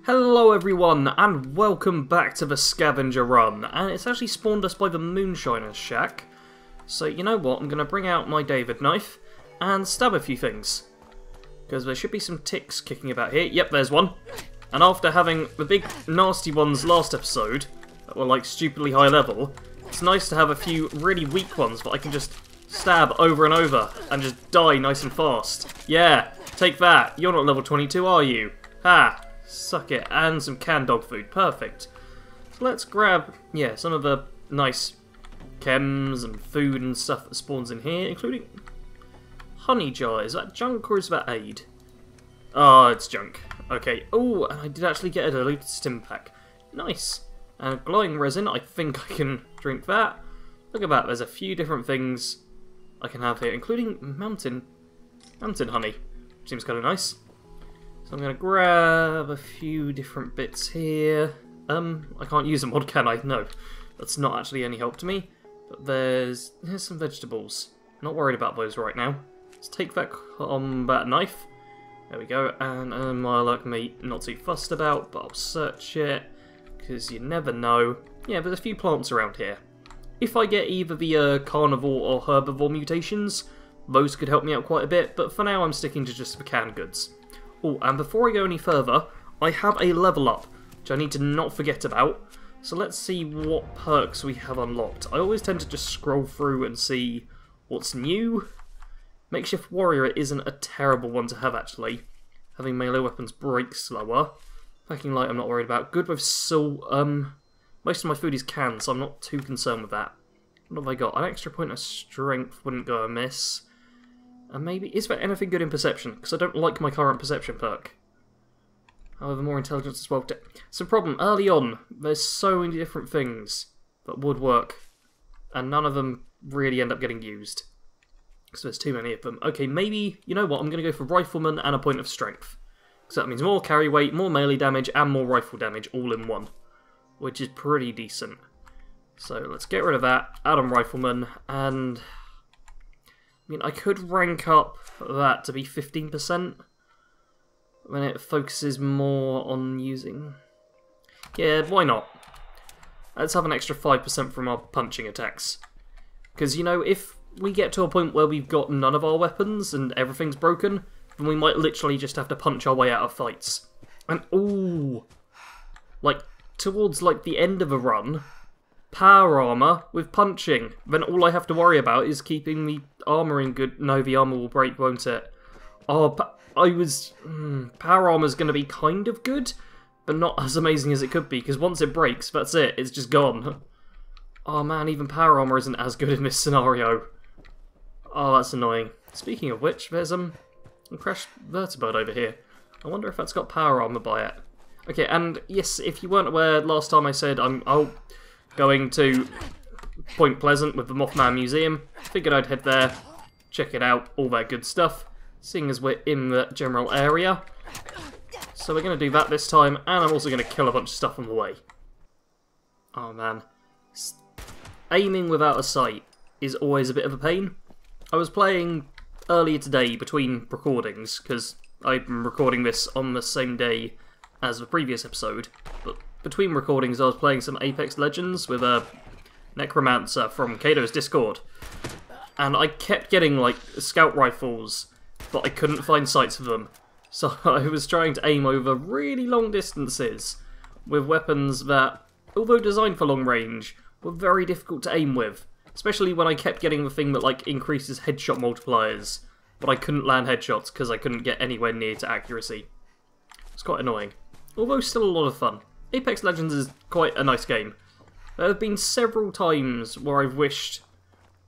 Hello everyone, and welcome back to the Scavenger run, and it's actually spawned us by the Moonshiner's Shack. So you know what, I'm going to bring out my David knife and stab a few things. Because there should be some ticks kicking about here. Yep, there's one. And after having the big nasty ones last episode, that were like stupidly high level, it's nice to have a few really weak ones that I can just stab over and over and just die nice and fast. Yeah, take that. You're not level 22, are you? Ha! Suck it. And some canned dog food. Perfect. So let's grab, yeah, some of the nice chems and food and stuff that spawns in here, including honey jar. Is that junk or is that aid? Oh, it's junk. Okay. Oh, and I did actually get a diluted stim pack. Nice. And glowing resin. I think I can drink that. Look at that. There's a few different things I can have here, including mountain honey. Seems kind of nice. So I'm going to grab a few different bits here. I can't use them, what can I? No, that's not actually any help to me. But here's some vegetables. Not worried about those right now. Let's take that combat knife. There we go. And like me, not too fussed about, but I'll search it because you never know. Yeah, there's a few plants around here. If I get either the carnivore or herbivore mutations, those could help me out quite a bit. But for now, I'm sticking to just the canned goods. Oh, and before I go any further, I have a level up, which I need to not forget about. So let's see what perks we have unlocked. I always tend to just scroll through and see what's new. Makeshift Warrior isn't a terrible one to have, actually. Having melee weapons break slower. Packing Light I'm not worried about. Good with salt. Most of my food is canned, so I'm not too concerned with that. What have I got? An extra point of strength wouldn't go amiss. And maybe, is there anything good in perception? Because I don't like my current perception perk. However, more intelligence as well. It's a problem. Early on, there's so many different things that would work. And none of them really end up getting used. Because there's too many of them. Okay, maybe, you know what, I'm going to go for Rifleman and a point of strength. So that means more carry weight, more melee damage, and more rifle damage all in one. Which is pretty decent. So let's get rid of that, add on Rifleman, and I mean, I could rank up that to be 15% when it focuses more on using. Yeah, why not? Let's have an extra 5% from our punching attacks. Because, you know, if we get to a point where we've got none of our weapons and everything's broken, then we might literally just have to punch our way out of fights. And, ooh, like, towards, like, the end of a run, power armor with punching. Then all I have to worry about is keeping the armor in good. No, the armor will break, won't it? Oh, power armor's going to be kind of good, but not as amazing as it could be, because once it breaks, that's it. It's just gone. Oh man, even power armor isn't as good in this scenario. Oh, that's annoying. Speaking of which, there's a crashed vertibird over here. I wonder if that's got power armor by it. Okay, and yes, if you weren't aware, last time I said I'm going to Point Pleasant with the Mothman Museum. Figured I'd head there, check it out, all that good stuff, seeing as we're in the general area. So we're going to do that this time, and I'm also going to kill a bunch of stuff on the way. Oh man. Aiming without a sight is always a bit of a pain. I was playing earlier today between recordings, because I'm recording this on the same day as the previous episode, but between recordings I was playing some Apex Legends with a Necromancer from Kato's Discord, and I kept getting like scout rifles, but I couldn't find sights for them, so I was trying to aim over really long distances with weapons that, although designed for long range, were very difficult to aim with, especially when I kept getting the thing that like increases headshot multipliers, but I couldn't land headshots because I couldn't get anywhere near to accuracy. It's quite annoying, although still a lot of fun. Apex Legends is quite a nice game. There have been several times where I've wished,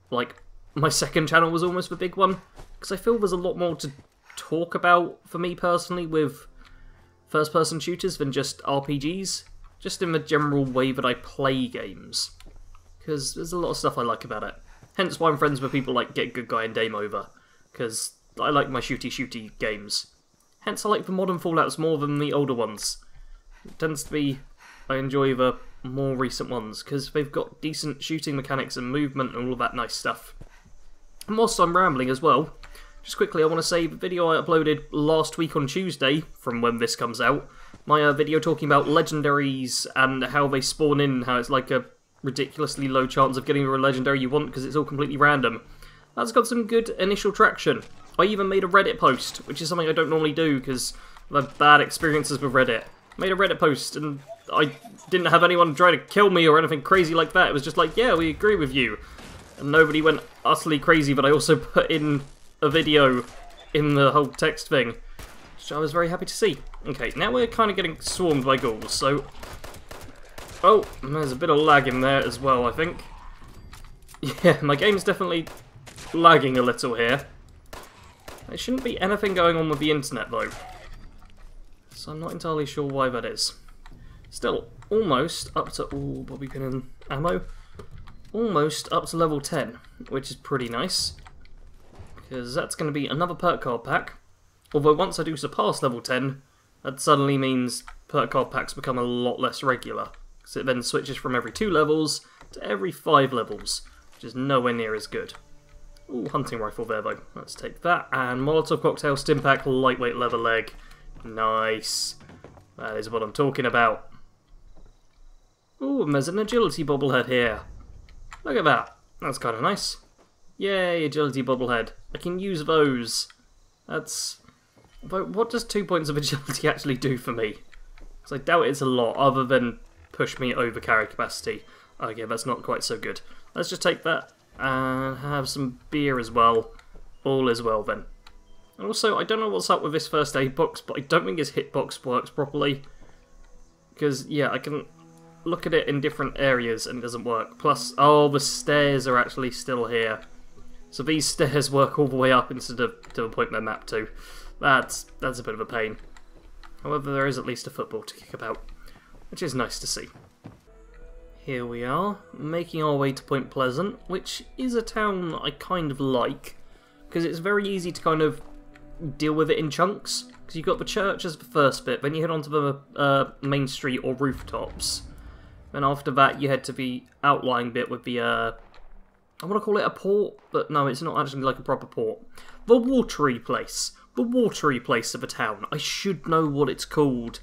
like, my second channel was almost the big one, because I feel there's a lot more to talk about, for me personally, with first-person shooters than just RPGs, just in the general way that I play games, because there's a lot of stuff I like about it. Hence why I'm friends with people like Get Good Guy and Dame Over, because I like my shooty games. Hence I like the modern Fallouts more than the older ones. It tends to be, I enjoy the more recent ones, because they've got decent shooting mechanics and movement and all of that nice stuff. And whilst I'm rambling as well, just quickly I want to say the video I uploaded last week on Tuesday, from when this comes out, my video talking about legendaries and how they spawn in, how it's like a ridiculously low chance of getting the legendary you want because it's all completely random. That's got some good initial traction. I even made a Reddit post, which is something I don't normally do because I've had bad experiences with Reddit. I made a Reddit post and I didn't have anyone try to kill me or anything crazy like that. It was just like, yeah, we agree with you. And nobody went utterly crazy, but I also put in a video in the whole text thing, which I was very happy to see. Okay, now we're kind of getting swarmed by ghouls, so... Oh, there's a bit of lag in there as well, I think. Yeah, my game's definitely lagging a little here. There shouldn't be anything going on with the internet, though. So I'm not entirely sure why that is. Still, almost up to... Ooh, bobby pin and ammo. Almost up to level 10, which is pretty nice. Because that's going to be another perk card pack. Although once I do surpass level 10, that suddenly means perk card packs become a lot less regular. Because it then switches from every 2 levels to every 5 levels, which is nowhere near as good. Ooh, hunting rifle there though. Let's take that. And Molotov cocktail, stim pack, lightweight leather leg. Nice. That is what I'm talking about. Ooh, and there's an agility bobblehead here. Look at that. That's kind of nice. Yay, agility bobblehead. I can use those. That's... But what does 2 points of agility actually do for me? Because I doubt it's a lot, other than push me over carry capacity. Okay, that's not quite so good. Let's just take that and have some beer as well. All is well then. And also, I don't know what's up with this first aid box, but I don't think its hitbox works properly. Because, yeah, I can look at it in different areas and it doesn't work. Plus, oh, the stairs are actually still here. So these stairs work all the way up instead of to the point they're mapped to. That's a bit of a pain. However, there is at least a football to kick about, which is nice to see. Here we are, making our way to Point Pleasant, which is a town I kind of like, because it's very easy to kind of deal with it in chunks. Because you've got the church as the first bit, then you head onto the main street or rooftops. Then after that you head to the outlying bit with the, I want to call it a port, but no, it's not actually like a proper port. The watery place. The watery place of a town. I should know what it's called.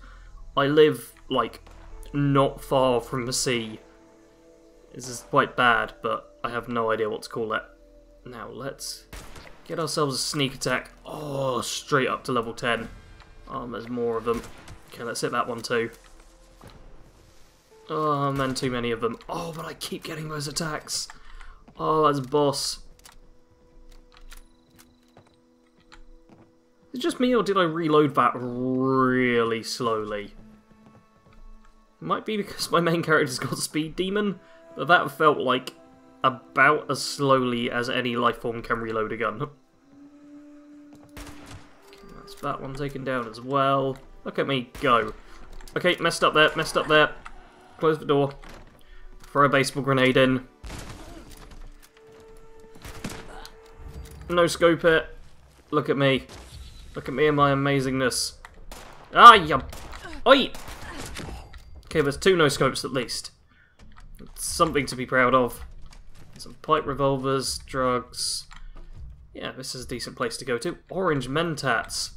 I live, like, not far from the sea. This is quite bad, but I have no idea what to call it. Now, let's get ourselves a sneak attack. Oh, straight up to level 10. Oh, there's more of them. Okay, let's hit that one too. Oh, man, too many of them. Oh, but I keep getting those attacks. Oh, that's a boss. Is it just me, or did I reload that really slowly? It might be because my main character's got Speed Demon, but that felt like about as slowly as any lifeform can reload a gun. Okay, that's that one taken down as well. Look at me go. Okay, messed up there, messed up there. Close the door. Throw a baseball grenade in. No scope it. Look at me. Look at me and my amazingness. Ah, yeah. Oi! Okay, there's 2 no-scopes at least. It's something to be proud of. Some pipe revolvers, drugs. Yeah, this is a decent place to go to. Orange mentats.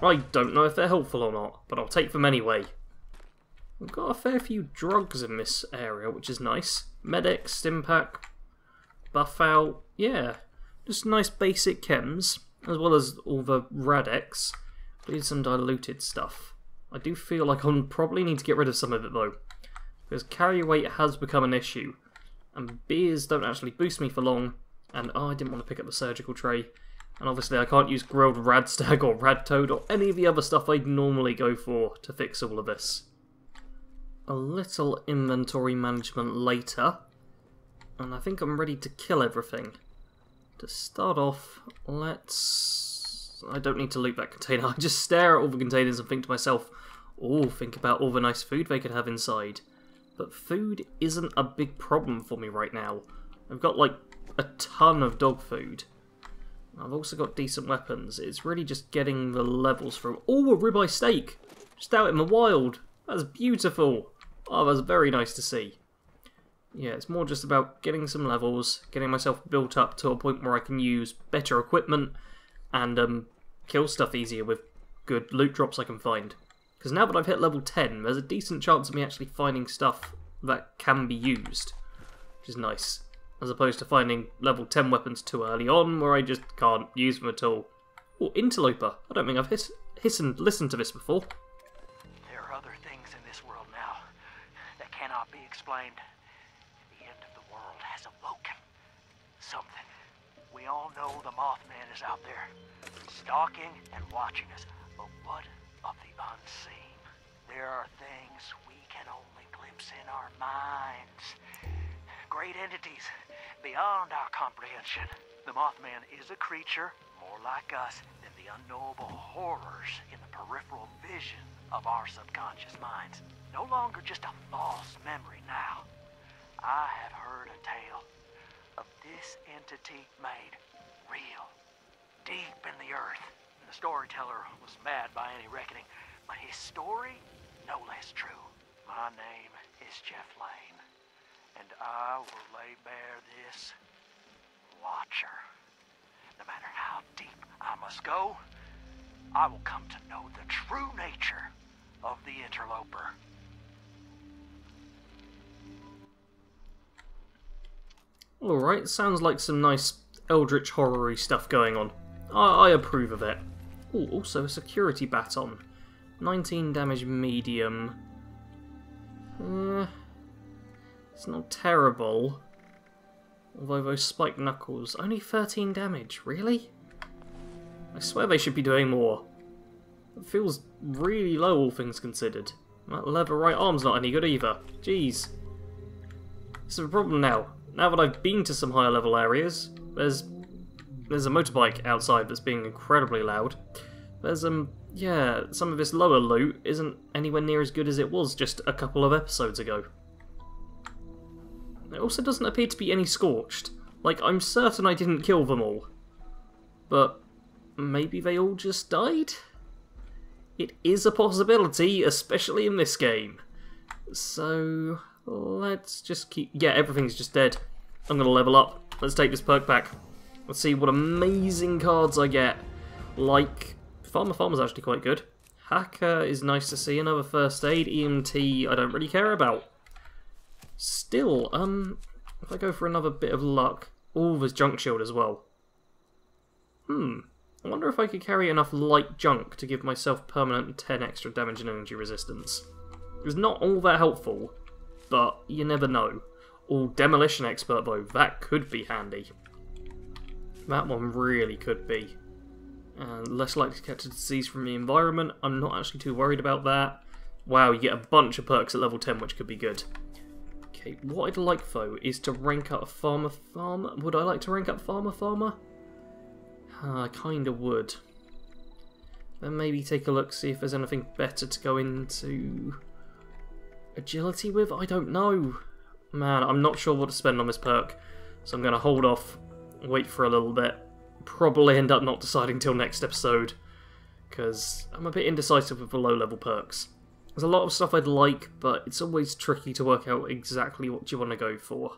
I don't know if they're helpful or not, but I'll take them anyway. We've got a fair few drugs in this area, which is nice. Medic, Stimpack, Buff Out. Yeah, just nice basic chems, as well as all the Radex. Need some diluted stuff. I do feel like I'll probably need to get rid of some of it though, because carry weight has become an issue, and beers don't actually boost me for long, and oh, I didn't want to pick up the surgical tray, and obviously I can't use grilled Radstag or Radtoad or any of the other stuff I'd normally go for to fix all of this. A little inventory management later, and I think I'm ready to kill everything. To start off, let's... I don't need to loot that container, I just stare at all the containers and think to myself, oh, think about all the nice food they could have inside. But food isn't a big problem for me right now. I've got like a ton of dog food. I've also got decent weapons. It's really just getting the levels through. Oh, a ribeye steak! Just out in the wild. That's beautiful. Oh, that's very nice to see. Yeah, it's more just about getting some levels, getting myself built up to a point where I can use better equipment and kill stuff easier with good loot drops I can find. Because now that I've hit level 10, there's a decent chance of me actually finding stuff that can be used, which is nice. As opposed to finding level 10 weapons too early on, where I just can't use them at all. Oh, interloper. I don't think I've listened to this before. There are other things in this world now that cannot be explained. The end of the world has awoken. Something. We all know the Mothman is out there, stalking and watching us. But what of the unseen? There are things we can only glimpse in our minds. Great entities beyond our comprehension. The Mothman is a creature more like us than the unknowable horrors in the peripheral vision of our subconscious minds. No longer just a false memory now. I have heard a tale of this entity made real, deep in the earth. And the storyteller was mad by any reckoning, but his story, no less true. My name is Jeff Lane. And I will lay bare this Watcher. No matter how deep I must go, I will come to know the true nature of the interloper. Alright, sounds like some nice eldritch horror-y stuff going on. I approve of it. Oh, also a security baton. 19 damage medium. It's not terrible. Although those spiked knuckles, only 13 damage, really? I swear they should be doing more. It feels really low, all things considered. That leather right arm's not any good either. Jeez. This is a problem now. Now that I've been to some higher level areas, there's a motorbike outside that's being incredibly loud. There's, yeah, some of this lower loot isn't anywhere near as good as it was just a couple of episodes ago. There also doesn't appear to be any scorched. Like, I'm certain I didn't kill them all. But maybe they all just died? It is a possibility, especially in this game. So, let's just keep... Yeah, everything's just dead. I'm going to level up. Let's take this perk back. Let's see what amazing cards I get. Like, Farmer's actually quite good. Hacker is nice to see. Another first aid. EMT I don't really care about. Still, if I go for another bit of luck... Oh, there's junk shield as well. I wonder if I could carry enough light junk to give myself permanent 10 extra damage and energy resistance. It's not all that helpful, but you never know. Oh, demolition expert though, that could be handy. That one really could be. Less likely to catch a disease from the environment, I'm not actually too worried about that. Wow, you get a bunch of perks at level 10 which could be good. Okay, what I'd like though is to rank up Farmer. Would I like to rank up Farmer? I kinda would. Then maybe take a look, see if there's anything better to go into agility with? I don't know. Man, I'm not sure what to spend on this perk. So I'm gonna hold off, wait for a little bit. Probably end up not deciding till next episode. Because I'm a bit indecisive with the low level perks. There's a lot of stuff I'd like, but it's always tricky to work out exactly what you want to go for.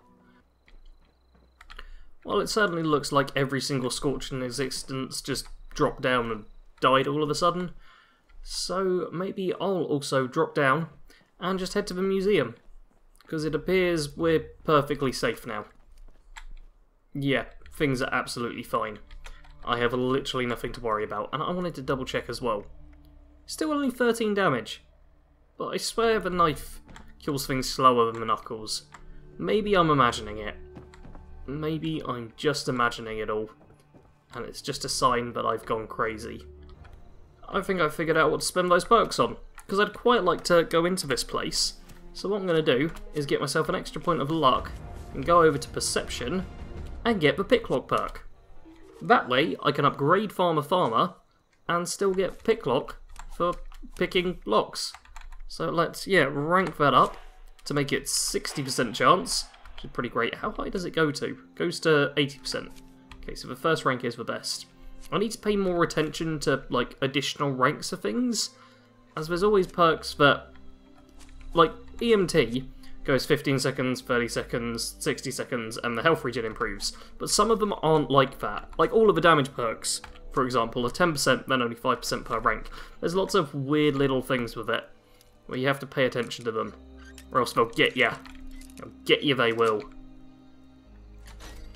Well, it certainly looks like every single Scorch in existence just dropped down and died all of a sudden. So maybe I'll also drop down and just head to the museum. Because it appears we're perfectly safe now. Yeah, things are absolutely fine. I have literally nothing to worry about, and I wanted to double check as well. Still only 13 damage. But I swear the knife kills things slower than the knuckles. Maybe I'm imagining it. Maybe I'm just imagining it all. And it's just a sign that I've gone crazy. I think I've figured out what to spend those perks on. Because I'd quite like to go into this place. So what I'm going to do is get myself an extra point of luck and go over to Perception and get the Picklock perk. That way I can upgrade Farmer and still get Picklock for picking locks. So let's, rank that up to make it 60% chance, which is pretty great. How high does it go to? It goes to 80%. Okay, so the first rank is the best. I need to pay more attention to, like, additional ranks of things, as there's always perks that, like, EMT goes 15 seconds, 30 seconds, 60 seconds, and the health regen improves. But some of them aren't like that. Like, all of the damage perks for example, a 10%, then only 5% per rank. There's lots of weird little things with it, where you have to pay attention to them, or else they'll get ya. They'll get you, they will.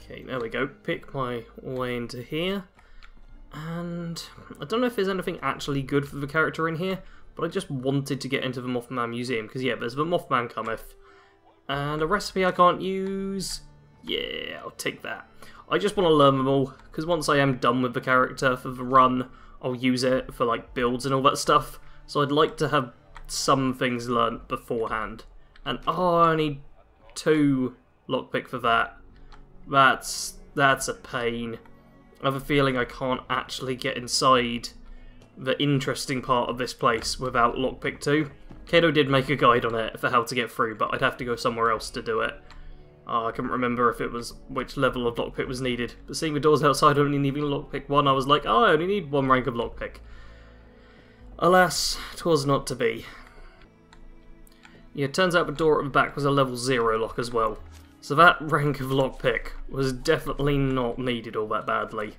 Okay, there we go. Pick my way into here. And I don't know if there's anything actually good for the character in here, but I just wanted to get into the Mothman Museum, because yeah, there's the Mothman cometh. And a recipe I can't use. Yeah, I'll take that. I just want to learn them all, because once I am done with the character for the run, I'll use it for like builds and all that stuff. So I'd like to have some things learnt beforehand. And oh, I need 2 lockpick for that. That's a pain. I have a feeling I can't actually get inside the interesting part of this place without lockpick 2. Kato did make a guide on it for how to get through, but I'd have to go somewhere else to do it. I couldn't remember if it was which level of lockpick was needed. But seeing the doors outside only needing lockpick 1, I was like, oh, I only need 1 rank of lockpick. Alas, 'twas not to be. Yeah, it turns out the door at the back was a level 0 lock as well. So that rank of lockpick was definitely not needed all that badly.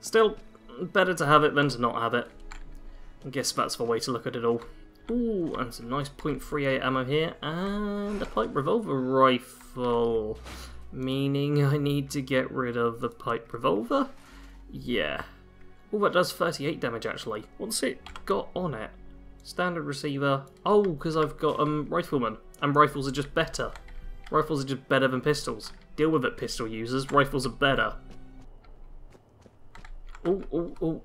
Still, better to have it than to not have it. I guess that's the way to look at it all. Ooh, and some nice .38 ammo here, and a pipe revolver rifle. Meaning I need to get rid of the pipe revolver? Yeah. Oh, that does 38 damage actually. What's it got on it? Standard receiver. Oh, because I've got rifleman, and rifles are just better. Rifles are just better than pistols. Deal with it, pistol users. Rifles are better. Oh, oh, oh.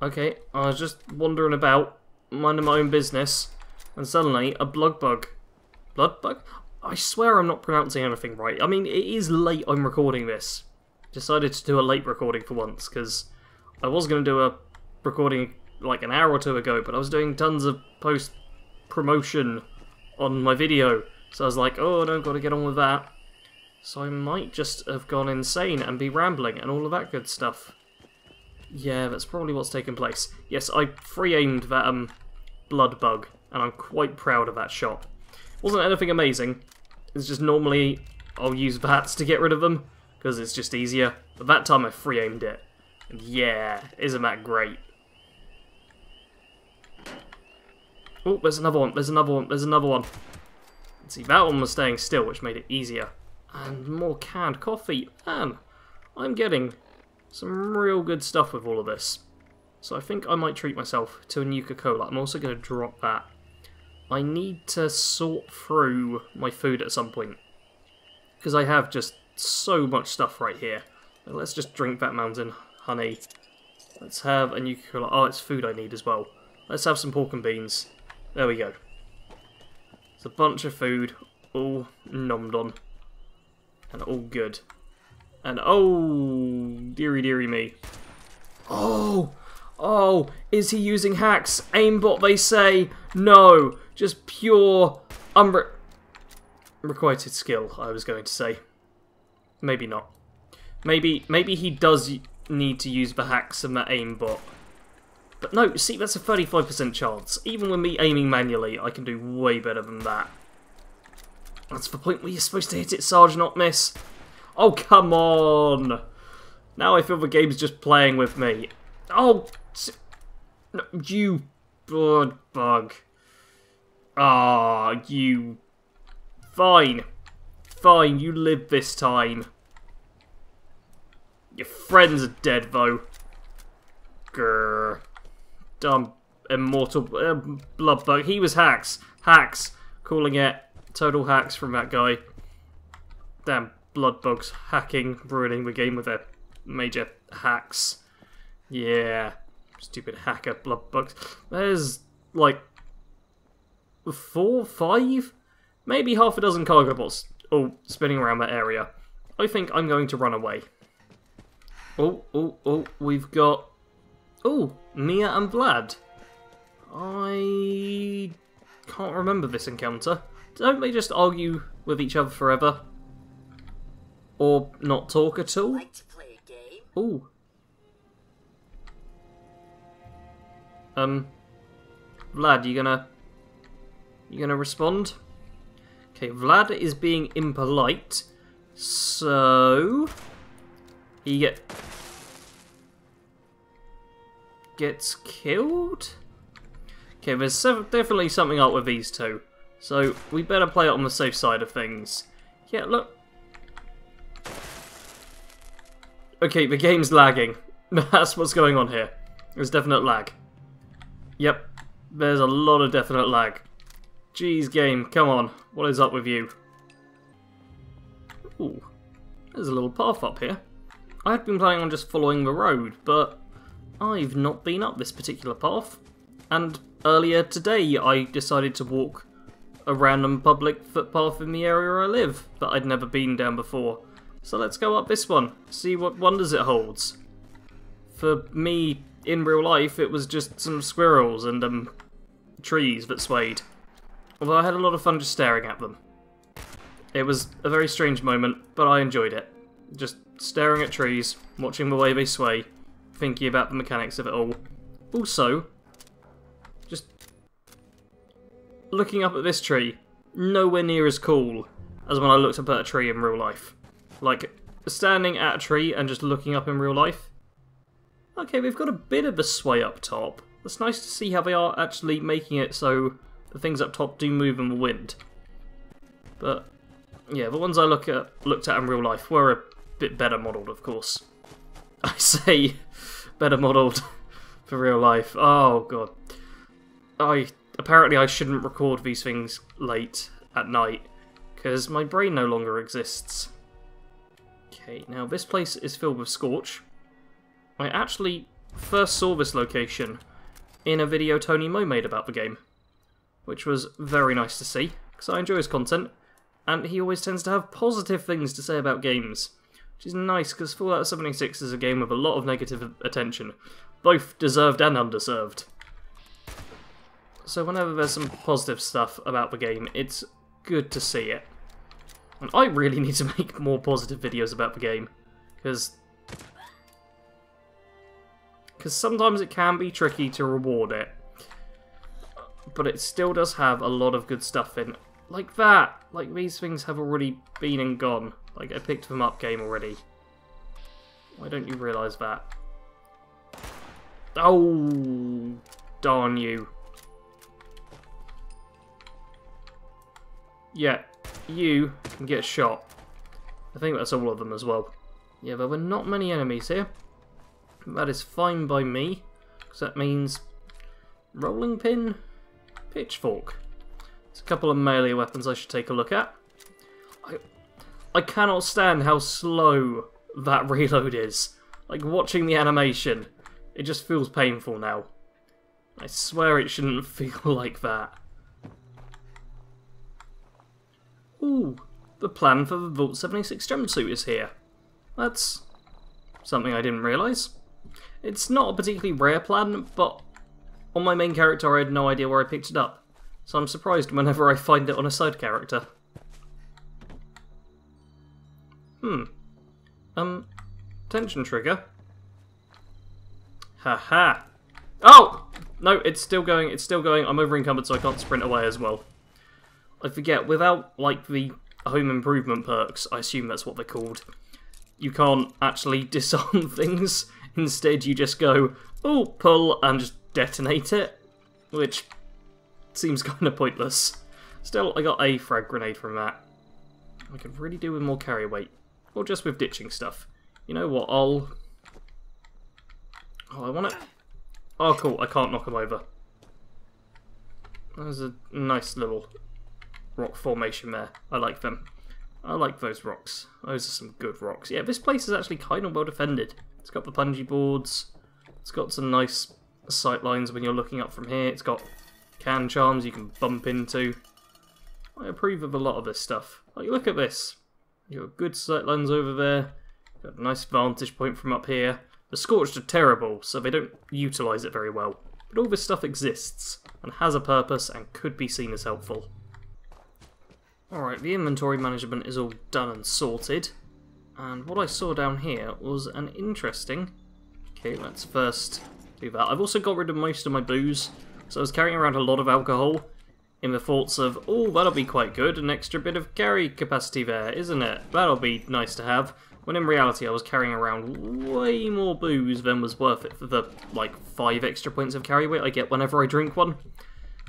Okay, I was just wandering about, minding my own business, and suddenly a blood bug. Blood bug? I swear I'm not pronouncing anything right. I mean, it is late I'm recording this. Decided to do a late recording for once, because I was going to do a recording like an hour or 2 ago, but I was doing tons of post-promotion on my video. So I was like, oh no, got to get on with that. So I might just have gone insane and be rambling and all of that good stuff. Yeah, that's probably what's taken place. Yes, I free-aimed that blood bug, and I'm quite proud of that shot. Wasn't anything amazing. It's just normally I'll use VATs to get rid of them, because it's just easier. But that time I free-aimed it. And yeah, isn't that great? Oh, there's another one, there's another one, there's another one. See, that one was staying still, which made it easier. And more canned coffee. Man, I'm getting some real good stuff with all of this. So I think I might treat myself to a Nuka-Cola. I'm also going to drop that. I need to sort through my food at some point, because I have just so much stuff right here. Let's just drink that mountain honey. Let's have a Nuka-Cola. Oh, it's food I need as well. Let's have some pork and beans. There we go. It's a bunch of food, all nommed on, and all good. And oh, dearie dearie me. Oh, is he using hacks? Aimbot, they say. No, just pure unrequited skill, I was going to say. Maybe not. Maybe he does need to use the hacks and that aimbot. But no, see, that's a 35% chance. Even with me aiming manually, I can do way better than that. That's the point where you're supposed to hit it, Sarge, not miss. Oh, come on! Now I feel the game's just playing with me. Oh, no, you blood bug. Ah, you. Fine. Fine, you live this time. Your friends are dead, though. Grrr. Dumb immortal blood bug. He was hacks. Hacks. Calling it total hacks from that guy. Damn blood bugs hacking, ruining the game with their major hacks. Yeah. Stupid hacker blood bugs. There's like 4, 5, maybe half a dozen cargo bots all spinning around that area. I think I'm going to run away. Oh, we've got... Oh, Mia and Vlad. I can't remember this encounter. Don't they just argue with each other forever? Or not talk at all? Like to play a game? Ooh. Vlad, you gonna respond? Okay, Vlad is being impolite, so gets killed? Okay, there's definitely something up with these two. So, we better play it on the safe side of things. Yeah, look. Okay, the game's lagging. That's what's going on here. There's definite lag. Yep, there's a lot of definite lag. Jeez, game, come on. What is up with you? Ooh, there's a little path up here. I had been planning on just following the road, but I've not been up this particular path. And earlier today, I decided to walk a random public footpath in the area I live that I'd never been down before. So let's go up this one, see what wonders it holds. For me, in real life, it was just some squirrels and trees that swayed. Although I had a lot of fun just staring at them. It was a very strange moment, but I enjoyed it. Just staring at trees, watching the way they sway, thinking about the mechanics of it all. Also, just looking up at this tree, nowhere near as cool as when I looked up at a tree in real life. Like, standing at a tree and just looking up in real life. Okay, we've got a bit of a sway up top. It's nice to see how they are actually making it so the things up top do move in the wind. But, yeah, the ones I looked at in real life were a bit better modelled, of course. I say better modelled for real life. Oh, God. Apparently I shouldn't record these things late at night, because my brain no longer exists. Okay, now this place is filled with Scorch. I actually first saw this location in a video Tony Mo made about the game, which was very nice to see, because I enjoy his content, and he always tends to have positive things to say about games, which is nice, because Fallout 76 is a game with a lot of negative attention, both deserved and underserved. So whenever there's some positive stuff about the game, it's good to see it. And I really need to make more positive videos about the game, because sometimes it can be tricky to reward it. But it still does have a lot of good stuff in. Like that! Like, these things have already been and gone. Like, I picked them up game already. Why don't you realise that? Oh, darn you. Yeah, you can get shot. I think that's all of them as well. Yeah, there were not many enemies here. That is fine by me, because that means rolling pin, pitchfork. There's a couple of melee weapons I should take a look at. I cannot stand how slow that reload is. Like, watching the animation, it just feels painful now. I swear it shouldn't feel like that. Ooh, the plan for the Vault 76 jumpsuit is here. That's something I didn't realise. It's not a particularly rare plan, but on my main character I had no idea where I picked it up. So I'm surprised whenever I find it on a side character. Tension trigger. Haha. Oh! No, it's still going, it's still going. I'm over encumbered so I can't sprint away as well. I forget, without, like, the home improvement perks, I assume that's what they're called, you can't actually disarm things. Instead, you just go, oh, pull, and just detonate it, which seems kind of pointless. Still, I got a frag grenade from that. I could really do with more carry weight, or just with ditching stuff. You know what, Oh, I want it. Oh, cool, I can't knock them over. There's a nice little rock formation there. I like them. I like those rocks. Those are some good rocks. Yeah, this place is actually kind of well defended. It's got the punji boards. It's got some nice sight lines when you're looking up from here. It's got can charms you can bump into. I approve of a lot of this stuff. Like, look at this. You've got good sight lines over there. You've got a nice vantage point from up here. The Scorched are terrible, so they don't utilise it very well. But all this stuff exists, and has a purpose, and could be seen as helpful. Alright, the inventory management is all done and sorted. And what I saw down here was an interesting... Okay, let's first do that. I've also got rid of most of my booze, so I was carrying around a lot of alcohol in the thoughts of, oh, that'll be quite good, an extra bit of carry capacity there, isn't it? That'll be nice to have. when in reality I was carrying around way more booze than was worth it for the, like, 5 extra points of carry weight I get whenever I drink one.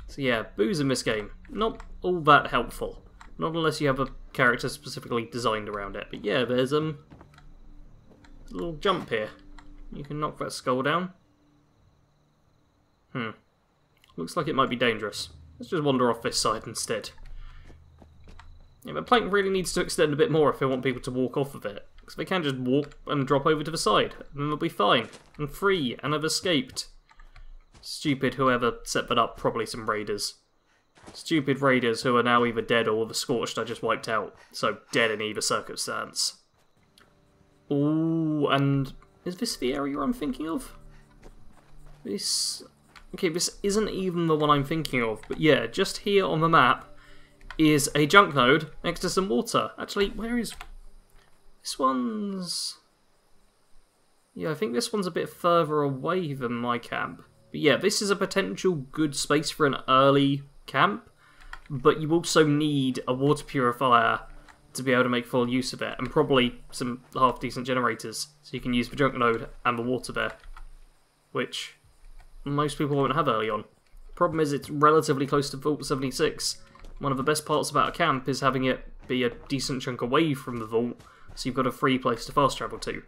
So yeah, booze in this game, not all that helpful. Not unless you have a character specifically designed around it. But yeah, there's a little jump here. You can knock that skull down. Looks like it might be dangerous. Let's just wander off this side instead. Yeah, the plank really needs to extend a bit more if they want people to walk off of it. Because they can just walk and drop over to the side, and then they'll be fine, and free, and have escaped. Stupid whoever set that up, probably some raiders. Stupid raiders who are now either dead or the scorched I just wiped out. So, dead in either circumstance. Ooh, and is this the area I'm thinking of? This... Okay, this isn't even the one I'm thinking of, but yeah, just here on the map is a junk node next to some water. Actually, where is... This one's... Yeah, I think this one's a bit further away than my camp. But yeah, this is a potential good space for an early camp, but you also need a water purifier to be able to make full use of it, and probably some half-decent generators, so you can use the junk node and the water there, which most people won't have early on. Problem is, it's relatively close to Vault 76. One of the best parts about a camp is having it be a decent chunk away from the vault, so you've got a free place to fast travel to,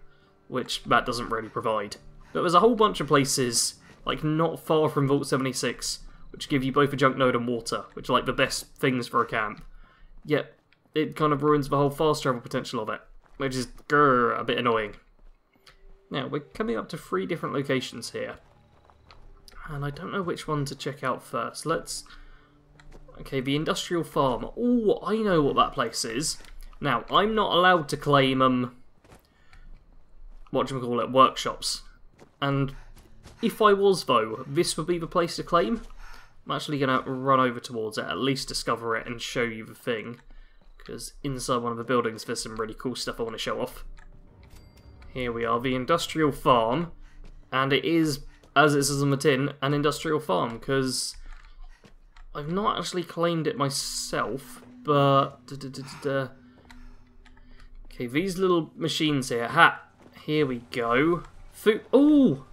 which that doesn't really provide. But there's a whole bunch of places, like not far from Vault 76, which give you both a junk node and water, which are like the best things for a camp. Yet, it kind of ruins the whole fast travel potential of it, which is a bit annoying. Now, we're coming up to 3 different locations here, and I don't know which one to check out first. Let's... Okay, the industrial farm. Oh, I know what that place is. Now, I'm not allowed to claim, whatchamacallit, workshops. And if I was, though, this would be the place to claim. I'm actually going to run over towards it, at least discover it and show you the thing. Because inside one of the buildings there's some really cool stuff I want to show off. Here we are, the industrial farm. And it is, as it says on the tin, an industrial farm, because I've not actually claimed it myself, but... Okay, these little machines here. Here we go. Food... Ooh!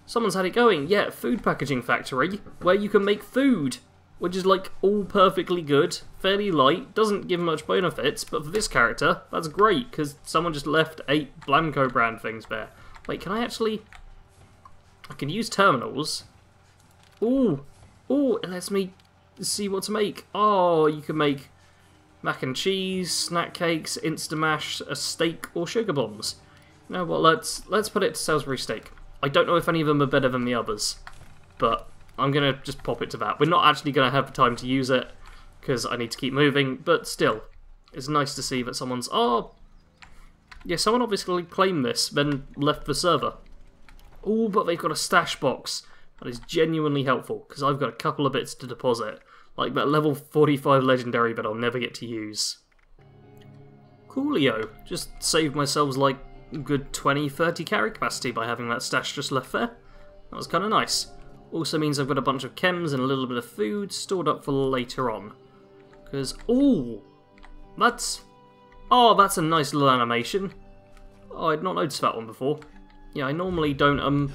Someone's had it going. Yeah, food packaging factory, where you can make food, which is, like, all perfectly good, fairly light, doesn't give much benefits, but for this character, that's great, because someone just left 8 Blanco brand things there. Wait, can I actually... I can use terminals. Ooh! Ooh, it lets me see what to make. Oh, you can make mac and cheese, snack cakes, Instamash, a steak, or sugar bombs. You know what, let's put it to Salisbury steak. I don't know if any of them are better than the others, but I'm going to just pop it to that. We're not actually going to have time to use it, because I need to keep moving, but still, it's nice to see that someone's... Oh! Yeah, someone obviously claimed this, then left the server. Oh, but they've got a stash box. That is genuinely helpful, because I've got a couple of bits to deposit, like that level 45 legendary that I'll never get to use. Coolio. Just saved myself like a good 20-30 carry capacity by having that stash just left there. That was kind of nice. Also means I've got a bunch of chems and a little bit of food stored up for later on. Because, ooh, that's a nice little animation. Oh, I'd not noticed that one before. Yeah, I normally don't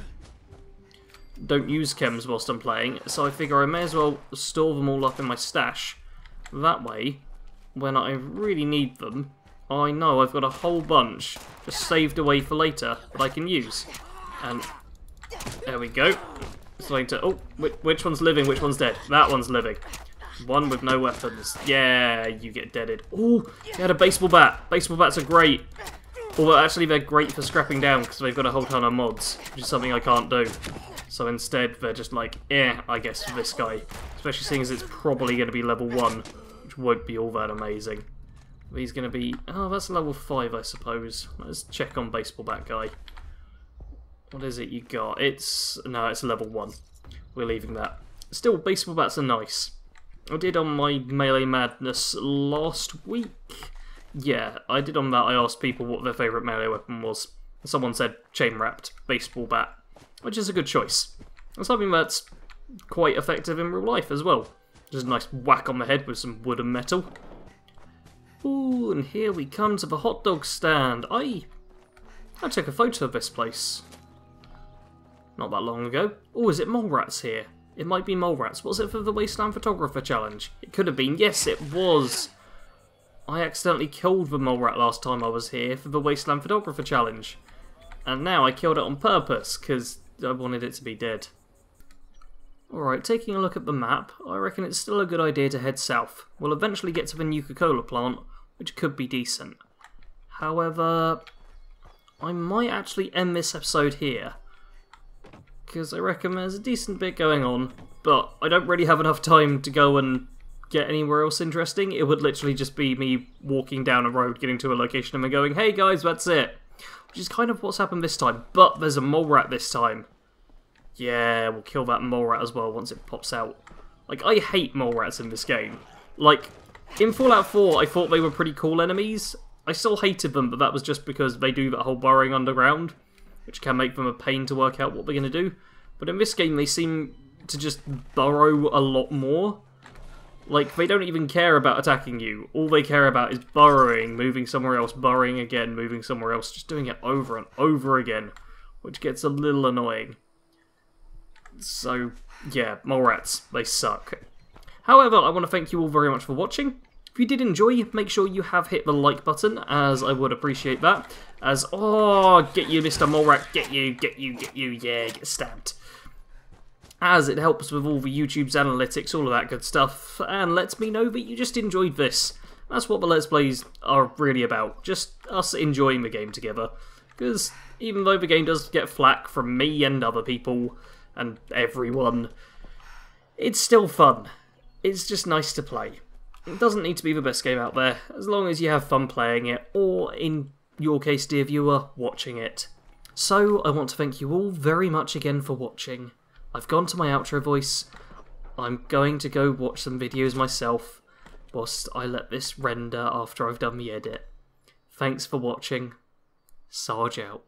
use chems whilst I'm playing, so I figure I may as well store them all up in my stash. That way, when I really need them, I know I've got a whole bunch just saved away for later that I can use. And there we go. It's like to, oh, which one's living, which one's dead? That one's living. One with no weapons. Yeah, you get deaded. Oh, you had a baseball bat. Baseball bats are great. Although actually they're great for scrapping down because they've got a whole ton of mods, which is something I can't do. So instead they're just like, I guess for this guy. Especially seeing as it's probably going to be level 1, which won't be all that amazing. He's going to be, oh, that's level 5 I suppose. Let's check on baseball bat guy. What is it you got? No, it's level 1. We're leaving that. Still, baseball bats are nice. I did on my Melee Madness last week. Yeah, I did on that. I asked people what their favourite melee weapon was. Someone said chain-wrapped baseball bat, which is a good choice. And something that's quite effective in real life as well. Just a nice whack on the head with some wood and metal. Ooh, and here we come to the hot dog stand. I I took a photo of this place not that long ago. Oh, is it mole rats here? It might be mole rats. Was it for the Wasteland Photographer Challenge? It could have been. Yes, it was. I accidentally killed the mole rat last time I was here for the Wasteland Photographer Challenge. And now I killed it on purpose, because I wanted it to be dead. Alright, taking a look at the map, I reckon it's still a good idea to head south. We'll eventually get to the Nuka-Cola plant, which could be decent. However, I might actually end this episode here, because I reckon there's a decent bit going on, but I don't really have enough time to go and get anywhere else interesting. It would literally just be me walking down a road, getting to a location and then going, hey guys, that's it. Which is kind of what's happened this time, but there's a mole rat this time. Yeah, we'll kill that mole rat as well once it pops out. Like, I hate mole rats in this game. Like, in Fallout 4, I thought they were pretty cool enemies. I still hated them, but that was just because they do that whole burrowing underground, which can make them a pain to work out what they're going to do. But in this game, they seem to just burrow a lot more. Like, they don't even care about attacking you. All they care about is burrowing, moving somewhere else, burrowing again, moving somewhere else, just doing it over and over again, which gets a little annoying. So, yeah, mole rats, they suck. However, I want to thank you all very much for watching. If you did enjoy, make sure you have hit the like button, as I would appreciate that. As, oh, get you, Mr. Mole Rat, get you, yeah, get stabbed. As it helps with all the YouTube's analytics, all of that good stuff, and lets me know that you just enjoyed this. That's what the Let's Plays are really about, just us enjoying the game together. Because even though the game does get flack from me and other people, and everyone, it's still fun. It's just nice to play. It doesn't need to be the best game out there, as long as you have fun playing it, or in your case, dear viewer, watching it. So, I want to thank you all very much again for watching. I've gone to my outro voice. I'm going to go watch some videos myself, whilst I let this render after I've done the edit. Thanks for watching. Sarge out.